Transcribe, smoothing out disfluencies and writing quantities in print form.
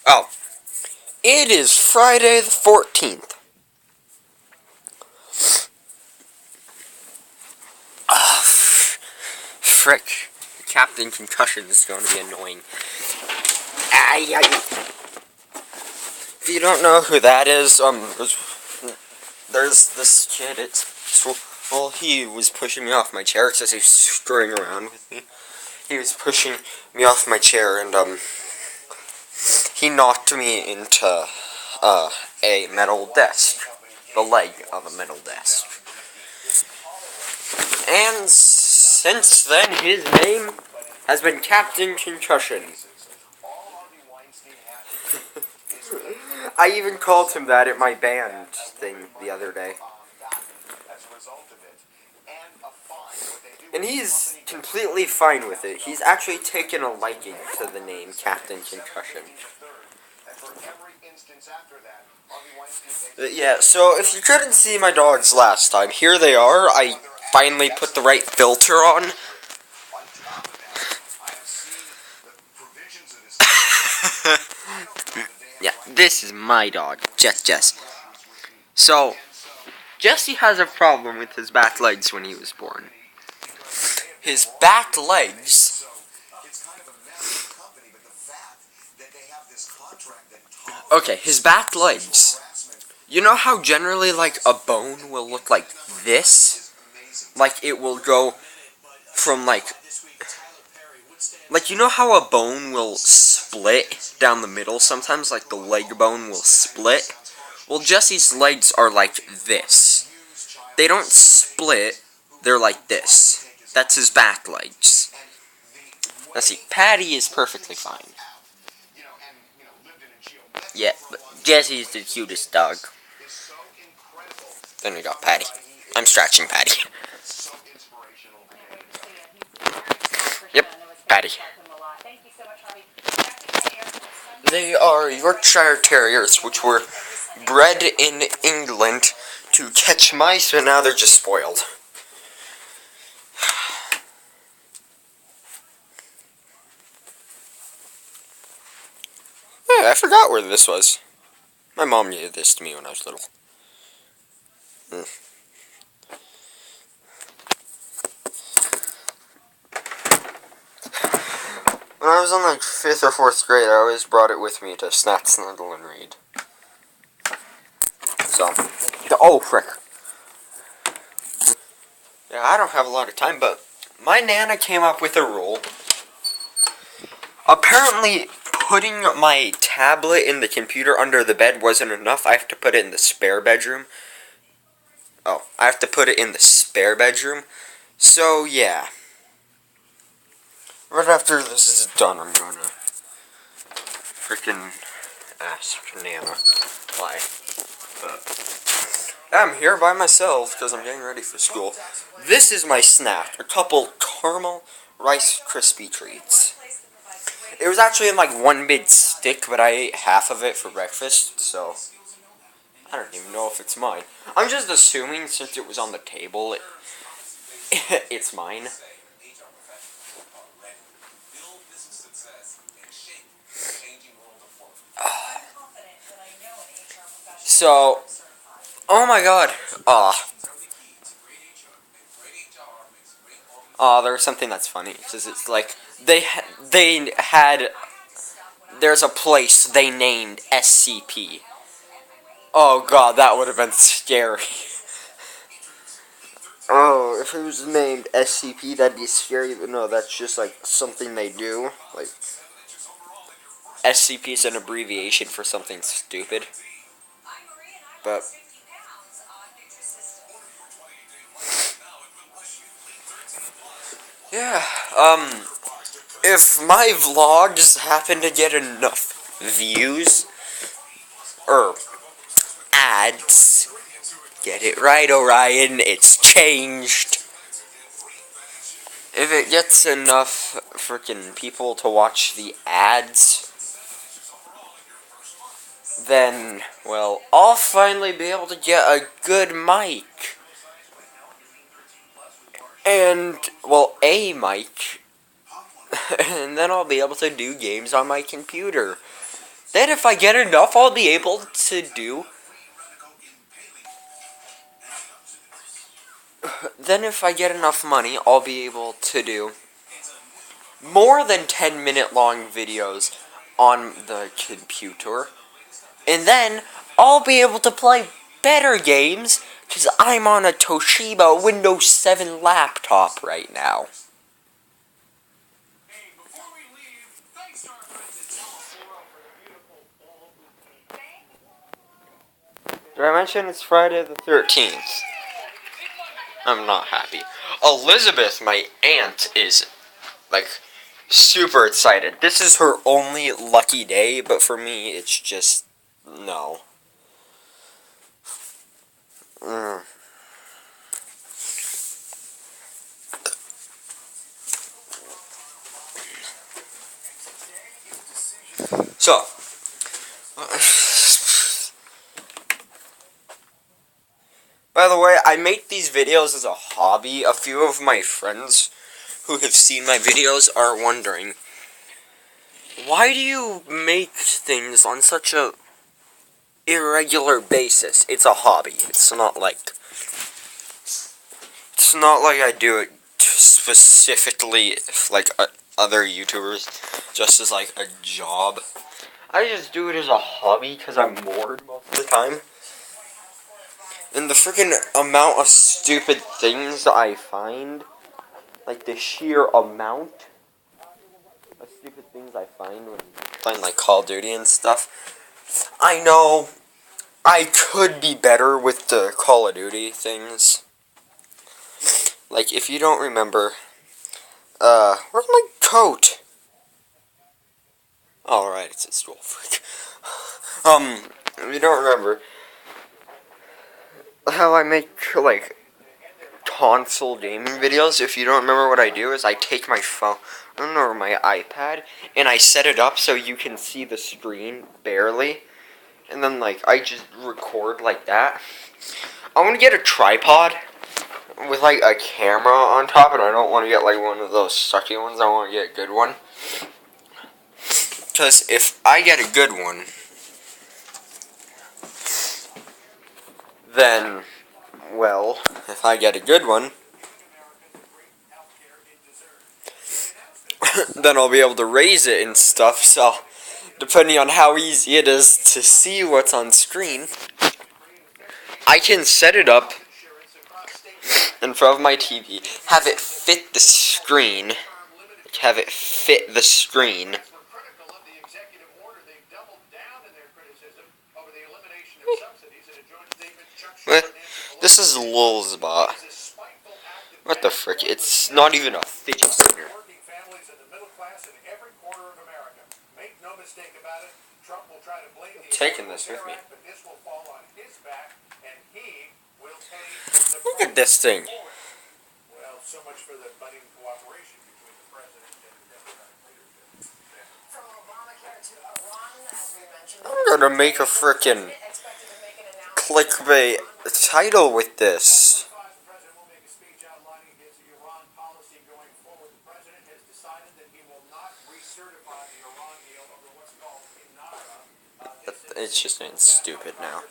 Oh, it is Friday the 14th. Ah, frick. Captain Concussion is going to be annoying. Ay, ay. If you don't know who that is, there's this kid. Well, he was pushing me off my chair because he was screwing around with me. He was pushing me off my chair, and he knocked me into a metal desk, the leg of a metal desk. And since then, his name has been Captain Concussion. I even called him that at my band thing the other day. And he's completely fine with it. He's actually taken a liking to the name Captain Concussion. Yeah, so if you couldn't see my dogs last time, here they are. I finally put the right filter on. Yeah, this is my dog, Jess. So, Jesse has a problem with his back legs when he was born. His back legs... Okay, his back legs. You know how generally, like, a bone will look like this? Like, it will go from, like, you know how a bone will split down the middle sometimes? Like, the leg bone will split? Well, Jesse's legs are like this. They don't split, they're like this. That's his back legs. Now see, Patty is perfectly fine. Yeah, but Jesse's the cutest dog. Then we got Patty. I'm scratching Patty. Yep, Patty. They are Yorkshire Terriers, which were bred in England to catch mice, but now they're just spoiled. Yeah, I forgot where this was. My mom gave this to me when I was little. When I was in like 5th or 4th grade, I always brought it with me to snack, snuggle, and read. So, oh frick. Yeah, I don't have a lot of time, but my Nana came up with a rule. Apparently, putting my tablet in the computer under the bed wasn't enough. I have to put it in the spare bedroom. Oh, I have to put it in the spare bedroom. So, yeah. Right after this is done, I'm gonna freaking ask Nana why. But I'm here by myself because I'm getting ready for school. This is my snack, a couple caramel Rice Krispie treats. It was actually in like one big stick, but I ate half of it for breakfast, so I don't even know if it's mine. I'm just assuming since it was on the table, it's mine. So, oh my god, there was something that's funny, because it's like, they had, there's a place they named SCP. Oh god, that would have been scary. Oh, if it was named SCP, that'd be scary, but no, that's just like something they do. Like, SCP is an abbreviation for something stupid. But yeah, if my vlogs happen to get enough views, or ads, get it right, Orion, it's changed. If it gets enough freaking people to watch the ads, then, well, I'll finally be able to get a good mic. And, well, a mic. And then I'll be able to do games on my computer. Then if I get enough, I'll be able to do... Then if I get enough money, I'll be able to do more than 10-minute long videos on the computer. And then I'll be able to play better games because I'm on a Toshiba Windows 7 laptop right now. Did I mention it's Friday the 13th? I'm not happy. Elizabeth, my aunt, is, like, super excited. This is her only lucky day, but for me, it's just, no. So, by the way, I make these videos as a hobby. A few of my friends who have seen my videos are wondering, why do you make things on such a irregular basis? It's a hobby. It's not like I do it specifically like other YouTubers, just as like a job. I just do it as a hobby because I'm bored most of the time. And the freaking amount of stupid things I find, like the sheer amount of stupid things I find when playing like Call of Duty and stuff. I know I could be better with the Call of Duty things. Like, if you don't remember, where's my coat? Oh, right, it's a stool, freak. If you don't remember how I make, like, console gaming videos, if you don't remember what I do is I take my phone, or my iPad, and I set it up so you can see the screen, barely, and then, like, I just record like that. I want to get a tripod with, like, a camera on top, and I don't want to get, like, one of those sucky ones. I want to get a good one. Because if I get a good one, then, well, if I get a good one, then I'll be able to raise it and stuff, so, depending on how easy it is to see what's on screen, I can set it up in front of my TV, have it fit the screen, This is Lul's bot. What the frick? It's not even a fidget spinner. I'm taking this with me. Look at this thing. I'm gonna make a frickin' clickbait title with this. It's just getting stupid now.